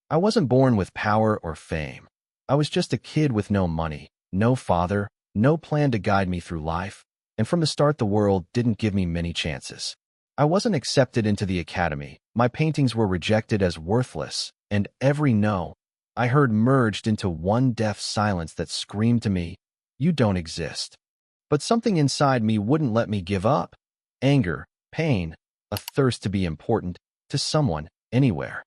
I wasn't born with power or fame. I was just a kid with no money, no father, no plan to guide me through life, and from the start the world didn't give me many chances. I wasn't accepted into the academy, my paintings were rejected as worthless, and every no I heard merged into one deaf silence that screamed to me, "You don't exist." But something inside me wouldn't let me give up. Anger, pain, a thirst to be important, to someone, anywhere.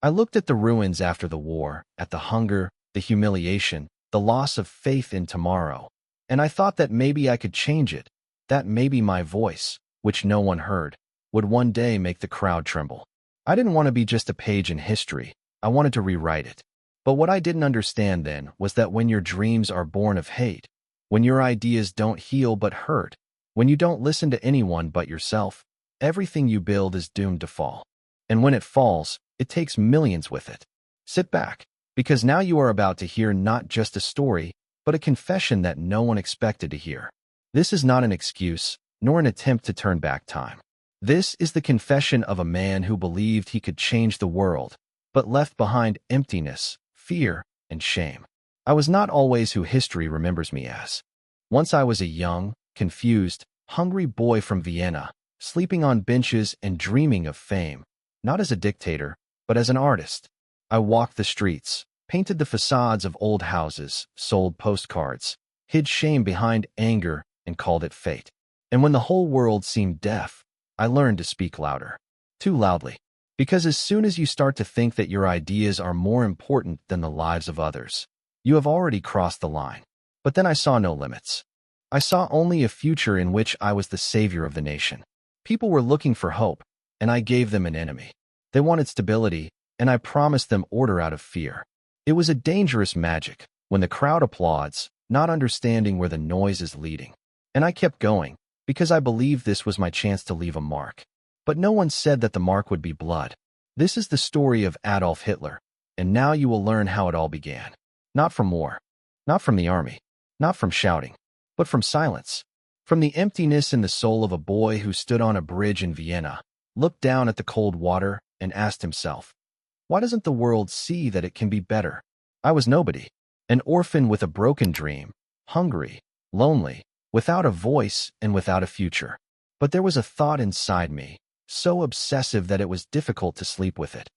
I looked at the ruins after the war, at the hunger, the humiliation, the loss of faith in tomorrow, and I thought that maybe I could change it, that maybe my voice, which no one heard, would one day make the crowd tremble. I didn't want to be just a page in history, I wanted to rewrite it. But what I didn't understand then was that when your dreams are born of hate, when your ideas don't heal but hurt, when you don't listen to anyone but yourself, everything you build is doomed to fall. And when it falls, it takes millions with it. Sit back, because now you are about to hear not just a story, but a confession that no one expected to hear. This is not an excuse, nor an attempt to turn back time. This is the confession of a man who believed he could change the world, but left behind emptiness, fear, and shame. I was not always who history remembers me as. Once I was a young, confused, hungry boy from Vienna, sleeping on benches and dreaming of fame, not as a dictator, but as an artist. I walked the streets, painted the facades of old houses, sold postcards, hid shame behind anger, and called it fate. And when the whole world seemed deaf, I learned to speak louder. Too loudly. Because as soon as you start to think that your ideas are more important than the lives of others, you have already crossed the line. But then I saw no limits. I saw only a future in which I was the savior of the nation. People were looking for hope, and I gave them an enemy. They wanted stability, and I promised them order out of fear. It was a dangerous magic, when the crowd applauds, not understanding where the noise is leading. And I kept going, because I believed this was my chance to leave a mark. But no one said that the mark would be blood. This is the story of Adolf Hitler, and now you will learn how it all began. Not from war, not from the army, not from shouting, but from silence. From the emptiness in the soul of a boy who stood on a bridge in Vienna, looked down at the cold water, and asked himself, why doesn't the world see that it can be better? I was nobody, an orphan with a broken dream, hungry, lonely, without a voice and without a future. But there was a thought inside me, so obsessive that it was difficult to sleep with it.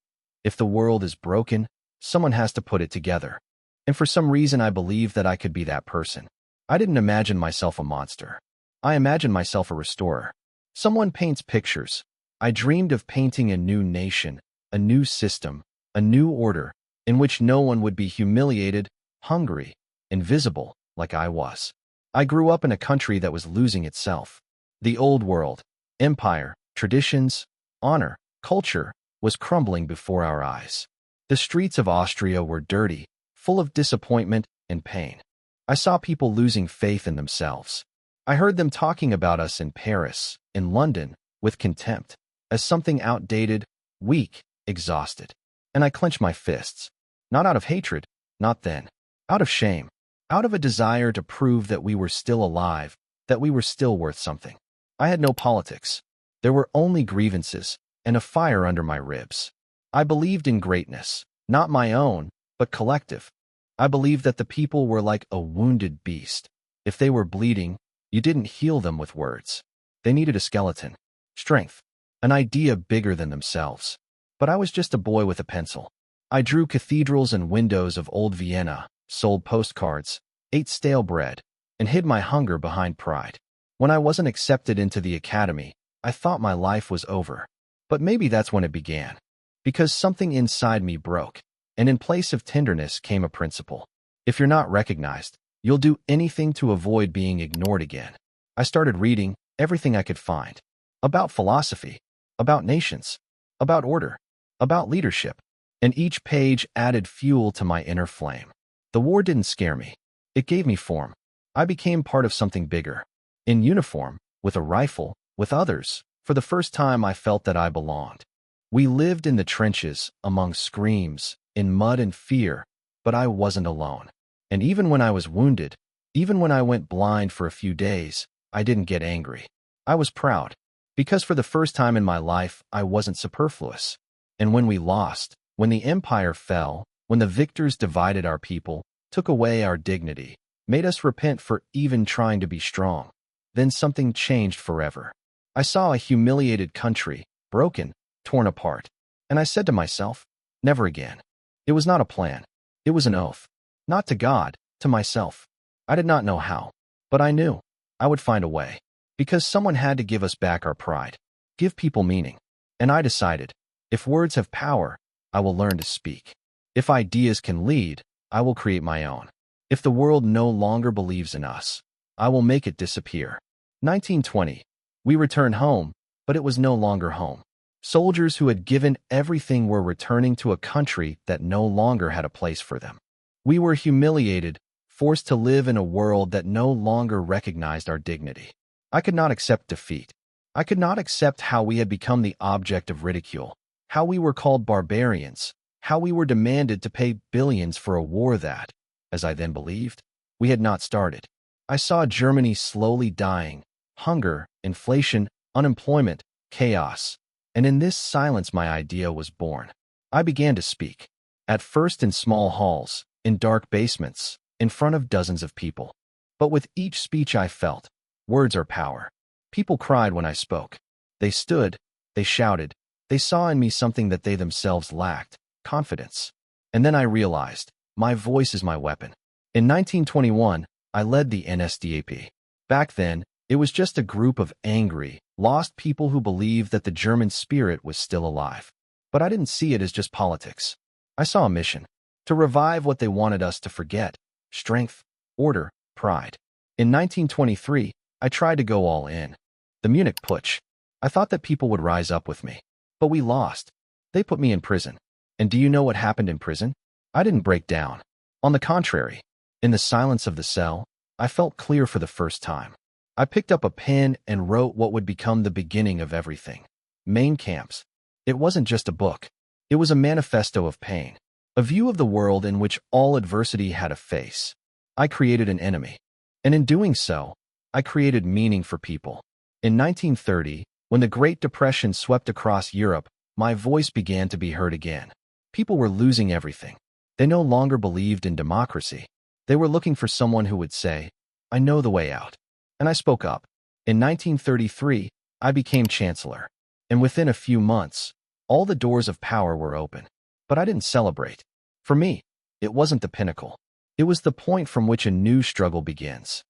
If the world is broken, someone has to put it together. And for some reason I believed that I could be that person. I didn't imagine myself a monster. I imagined myself a restorer. Someone paints pictures. I dreamed of painting a new nation, a new system, a new order, in which no one would be humiliated, hungry, invisible, like I was. I grew up in a country that was losing itself. The old world, empire, traditions, honor, culture, was crumbling before our eyes. The streets of Austria were dirty, full of disappointment and pain. I saw people losing faith in themselves. I heard them talking about us in Paris, in London, with contempt, as something outdated, weak, exhausted. And I clenched my fists. Not out of hatred, not then. Out of shame. Out of a desire to prove that we were still alive, that we were still worth something. I had no politics. There were only grievances, and a fire under my ribs. I believed in greatness, not my own, but collective. I believed that the people were like a wounded beast. If they were bleeding, you didn't heal them with words. They needed a skeleton, strength, an idea bigger than themselves. But I was just a boy with a pencil. I drew cathedrals and windows of old Vienna, sold postcards, ate stale bread, and hid my hunger behind pride. When I wasn't accepted into the academy, I thought my life was over. But maybe that's when it began. Because something inside me broke, and in place of tenderness came a principle. If you're not recognized, you'll do anything to avoid being ignored again. I started reading everything I could find. About philosophy, about nations, about order, about leadership. And each page added fuel to my inner flame. The war didn't scare me. It gave me form. I became part of something bigger. In uniform, with a rifle, with others, for the first time I felt that I belonged. We lived in the trenches, among screams, in mud and fear, but I wasn't alone. And even when I was wounded, even when I went blind for a few days, I didn't get angry. I was proud, because for the first time in my life, I wasn't superfluous. And when we lost, When the empire fell, when the victors divided our people, took away our dignity, made us repent for even trying to be strong, then something changed forever. I saw a humiliated country, broken, torn apart, and I said to myself, never again. It was not a plan. It was an oath. Not to God, to myself. I did not know how, but I knew I would find a way, because someone had to give us back our pride, give people meaning. And I decided, if words have power, I will learn to speak. If ideas can lead, I will create my own. If the world no longer believes in us, I will make it disappear. 1920. We returned home, but it was no longer home. Soldiers who had given everything were returning to a country that no longer had a place for them. We were humiliated, forced to live in a world that no longer recognized our dignity. I could not accept defeat. I could not accept how we had become the object of ridicule, how we were called barbarians, how we were demanded to pay billions for a war that, as I then believed, we had not started. I saw Germany slowly dying, hunger, inflation, unemployment, chaos. And in this silence my idea was born. I began to speak. At first in small halls, in dark basements, in front of dozens of people. But with each speech I felt, words are power. People cried when I spoke. They stood, they shouted, they saw in me something that they themselves lacked, confidence. And then I realized, my voice is my weapon. In 1921, I led the NSDAP. Back then, it was just a group of angry, lost people who believed that the German spirit was still alive. But I didn't see it as just politics. I saw a mission. To revive what they wanted us to forget. Strength, order, pride. In 1923, I tried to go all in. The Munich Putsch. I thought that people would rise up with me. But we lost. They put me in prison. And do you know what happened in prison? I didn't break down. On the contrary, in the silence of the cell, I felt clear for the first time. I picked up a pen and wrote what would become the beginning of everything. Main camps. It wasn't just a book. It was a manifesto of pain. A view of the world in which all adversity had a face. I created an enemy. And in doing so, I created meaning for people. In 1930, when the Great Depression swept across Europe, my voice began to be heard again. People were losing everything. They no longer believed in democracy. They were looking for someone who would say, I know the way out. And I spoke up. In 1933, I became chancellor. And within a few months, all the doors of power were open. But I didn't celebrate. For me, it wasn't the pinnacle. It was the point from which a new struggle begins.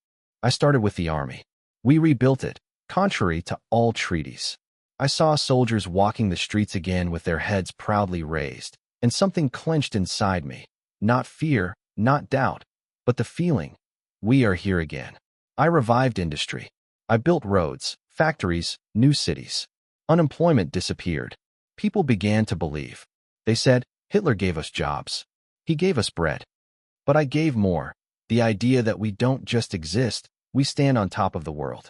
I started with the army. We rebuilt it, contrary to all treaties. I saw soldiers walking the streets again with their heads proudly raised, and something clenched inside me. Not fear, not doubt, but the feeling, we are here again. I revived industry. I built roads, factories, new cities. Unemployment disappeared. People began to believe. They said, Hitler gave us jobs. He gave us bread. But I gave more. The idea that we don't just exist, we stand on top of the world.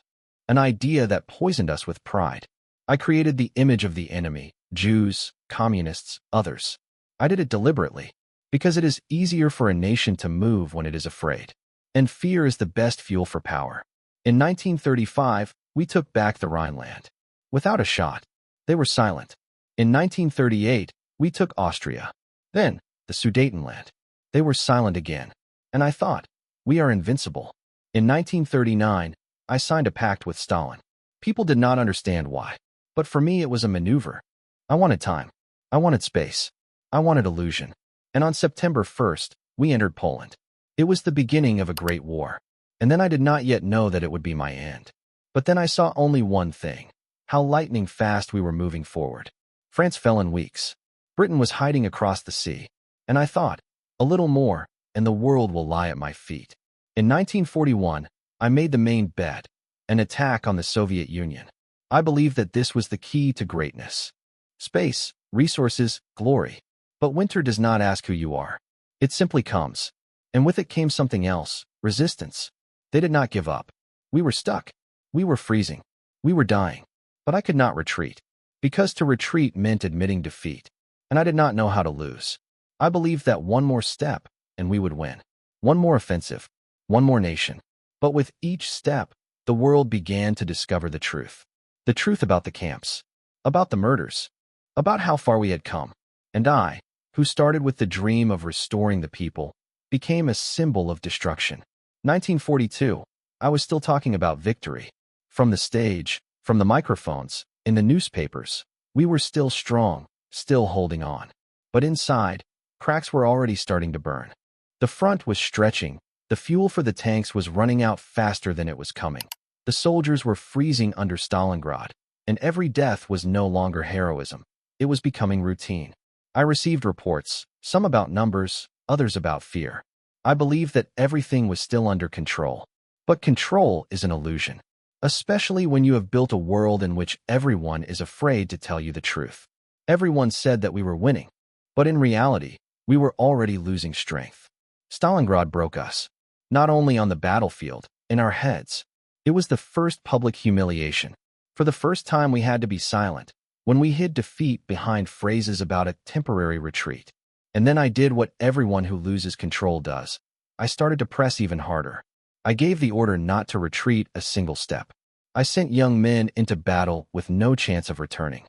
An idea that poisoned us with pride. I created the image of the enemy, Jews, communists, others. I did it deliberately, because it is easier for a nation to move when it is afraid. And fear is the best fuel for power. In 1935, we took back the Rhineland. Without a shot. They were silent. In 1938, we took Austria. Then, the Sudetenland. They were silent again. And I thought, we are invincible. In 1939, I signed a pact with Stalin. People did not understand why. But for me, it was a maneuver. I wanted time. I wanted space. I wanted illusion. And on September 1st, we entered Poland. It was the beginning of a great war. And then I did not yet know that it would be my end. But then I saw only one thing. How lightning fast we were moving forward. France fell in weeks. Britain was hiding across the sea. And I thought, a little more, and the world will lie at my feet. In 1941, I made the main bet, an attack on the Soviet Union. I believed that this was the key to greatness. Space, resources, glory. But winter does not ask who you are. It simply comes. And with it came something else, resistance. They did not give up. We were stuck. We were freezing. We were dying. But I could not retreat. Because to retreat meant admitting defeat. And I did not know how to lose. I believed that one more step, and we would win. One more offensive. One more nation. But with each step, the world began to discover the truth. The truth about the camps. About the murders. About how far we had come. And I, who who started with the dream of restoring the people, became a symbol of destruction. 1942, I was still talking about victory. From the stage, from the microphones, in the newspapers, we were still strong, still holding on. But inside, cracks were already starting to burn. The front was stretching, the fuel for the tanks was running out faster than it was coming. The soldiers were freezing under Stalingrad, and every death was no longer heroism. It was becoming routine. I received reports, some about numbers, others about fear. I believed that everything was still under control. But control is an illusion, especially when you have built a world in which everyone is afraid to tell you the truth. Everyone said that we were winning, but in reality, we were already losing strength. Stalingrad broke us, not only on the battlefield, in our heads. It was the first public humiliation. For the first time, we had to be silent, when we hid defeat behind phrases about a temporary retreat. And then I did what everyone who loses control does. I started to press even harder. I gave the order not to retreat a single step. I sent young men into battle with no chance of returning.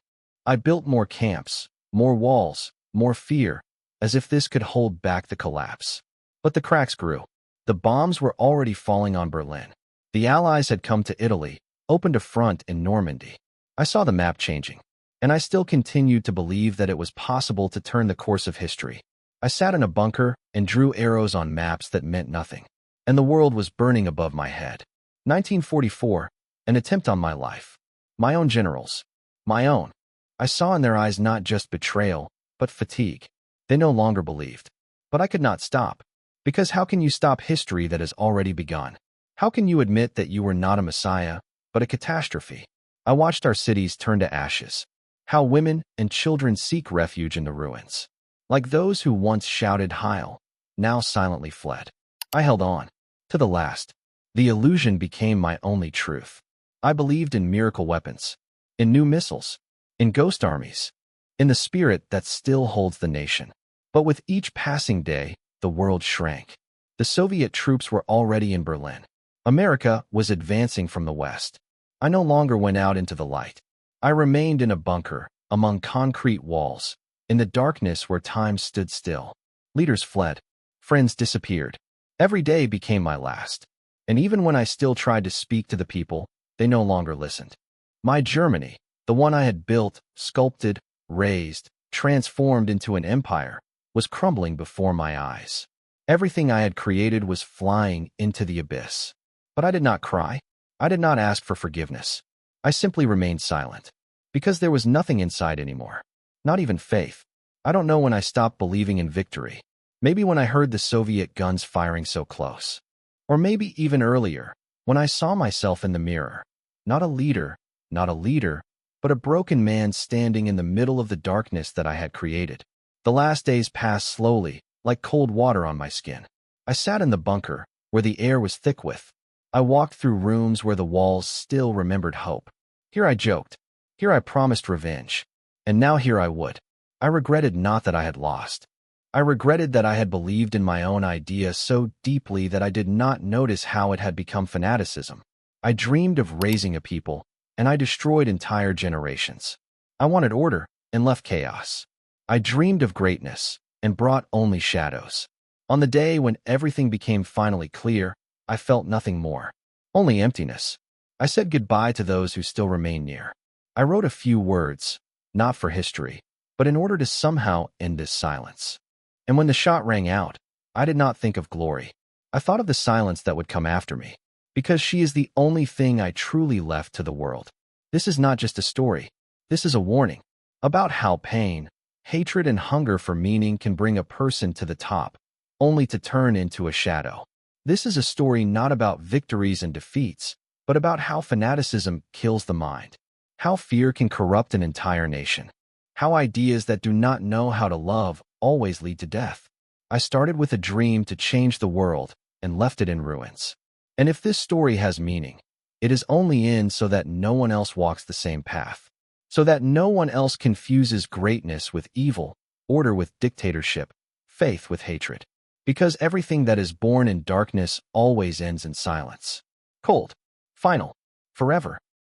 I built more camps, more walls, more fear, as if this could hold back the collapse. But the cracks grew. The bombs were already falling on Berlin. The Allies had come to Italy, opened a front in Normandy. I saw the map changing, and I still continued to believe that it was possible to turn the course of history. I sat in a bunker and drew arrows on maps that meant nothing, and the world was burning above my head. 1944, an attempt on my life. My own generals. My own. I saw in their eyes not just betrayal, but fatigue. They no longer believed. But I could not stop. Because how can you stop history that has already begun? How can you admit that you were not a messiah, but a catastrophe? I watched our cities turn to ashes. How women and children seek refuge in the ruins. Like those who once shouted Heil, now silently fled. I held on. To the last. The illusion became my only truth. I believed in miracle weapons, in new missiles, in ghost armies, in the spirit that still holds the nation. But with each passing day, the world shrank. The Soviet troops were already in Berlin. America was advancing from the west. I no longer went out into the light. I remained in a bunker, among concrete walls, in the darkness where time stood still. Leaders fled. Friends disappeared. Every day became my last. And even when I still tried to speak to the people, they no longer listened. My Germany, the one I had built, sculpted, raised, transformed into an empire, was crumbling before my eyes. Everything I had created was flying into the abyss. But I did not cry. I did not ask for forgiveness. I simply remained silent. Because there was nothing inside anymore. Not even faith. I don't know when I stopped believing in victory. Maybe when I heard the Soviet guns firing so close. Or maybe even earlier, when I saw myself in the mirror. Not a leader, but a broken man standing in the middle of the darkness that I had created. The last days passed slowly, like cold water on my skin. I sat in the bunker, where the air was thick with. I walked through rooms where the walls still remembered hope. Here I joked. Here I promised revenge. And now here I would. I regretted not that I had lost. I regretted that I had believed in my own idea so deeply that I did not notice how it had become fanaticism. I dreamed of raising a people, and I destroyed entire generations. I wanted order and left chaos. I dreamed of greatness and brought only shadows. On the day when everything became finally clear, I felt nothing more, only emptiness. I said goodbye to those who still remain near. I wrote a few words, not for history, but in order to somehow end this silence. And when the shot rang out, I did not think of glory. I thought of the silence that would come after me, because she is the only thing I truly left to the world. This is not just a story. This is a warning about how pain, hatred, and hunger for meaning can bring a person to the top, only to turn into a shadow. This is a story not about victories and defeats, but about how fanaticism kills the mind, how fear can corrupt an entire nation, how ideas that do not know how to love always lead to death. I started with a dream to change the world and left it in ruins. And if this story has meaning, it is only in so that no one else walks the same path, so that no one else confuses greatness with evil, order with dictatorship, faith with hatred. Because everything that is born in darkness always ends in silence. Cold. Final. Forever.